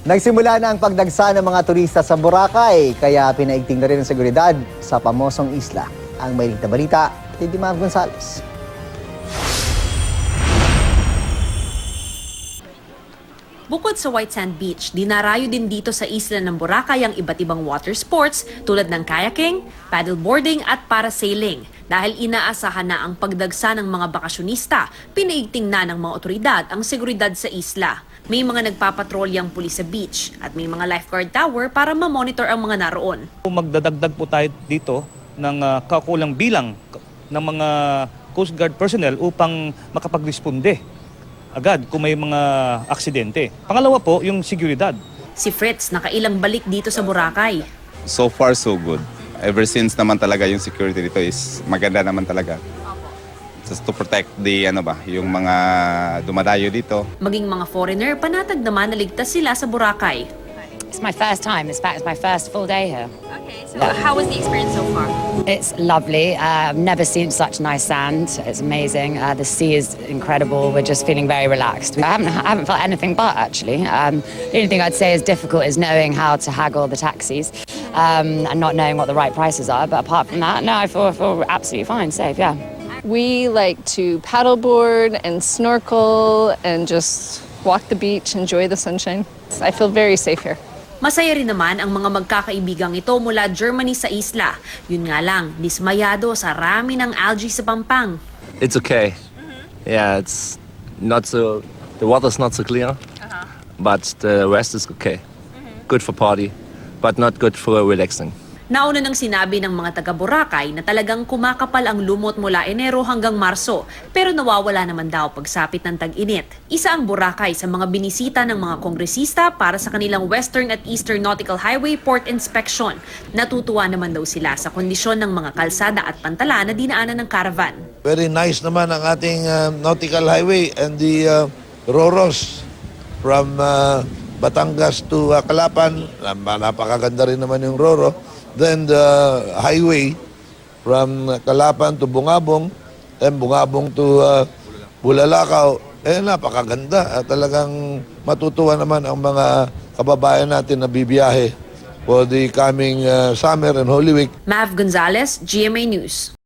Nagsimula na ang pagdagsa ng mga turista sa Boracay, kaya pinaigting na rin ang seguridad sa pamosong isla. Ang may balita, Titi Mav Gonzales. Bukod sa White Sand Beach, dinarayo din dito sa isla ng Boracay ang iba't ibang water sports tulad ng kayaking, paddleboarding at parasailing. Dahil inaasahan na ang pagdagsa ng mga bakasyonista, pinaigting na ng mga otoridad ang seguridad sa isla. May mga nagpapatrolyang pulis sa beach at may mga lifeguard tower para mamonitor ang mga naroon. Magdadagdag po tayo dito ng kakulang bilang ng mga Coast Guard personnel upang makapag-responde agad kung may mga aksidente. Pangalawa po, yung seguridad. Si Fritz nakailang balik dito sa Boracay. So far, so good. Ever since naman talaga yung security dito is maganda naman talaga. Just to protect the yung mga dumadayo dito. Maging mga foreigner, panatag naman na ligtas sila sa Boracay. It's my first time. In fact, it's my first full day here. Okay, so how was the experience so far? It's lovely. I've never seen such nice sand. It's amazing. The sea is incredible. We're just feeling very relaxed. I haven't felt anything but, actually. The only thing I'd say is difficult is knowing how to haggle the taxis and not knowing what the right prices are. But apart from that, no, I feel absolutely fine, safe, yeah. We like to paddleboard and snorkel and just walk the beach, enjoy the sunshine. I feel very safe here. Masaya rin naman ang mga magkakaibigang ito mula Germany sa isla. Yun nga lang, dismayado sa rami ng algae sa Pampang. It's okay. Yeah, it's not so. The water's not so clear, but the rest is okay. Good for party, but not good for relaxing. Nauna nang sinabi ng mga taga Boracay na talagang kumakapal ang lumot mula Enero hanggang Marso, pero nawawala naman daw pagsapit ng tag-init. Isa ang Boracay sa mga binisita ng mga kongresista para sa kanilang Western at Eastern Nautical Highway Port Inspection. Natutuwa naman daw sila sa kondisyon ng mga kalsada at pantala na dinaanan ng caravan. Very nice naman ang ating Nautical Highway and the Roros from Batangas to Calapan. Napakaganda rin naman yung Roro. Then the highway from Calapan to Bungabong, and Bungabong to Bulalakaw, napakaganda. Talagang matutuwa naman ang mga kababayan natin na bibiyahe for the coming summer and Holy Week. Mav Gonzales, GMA News.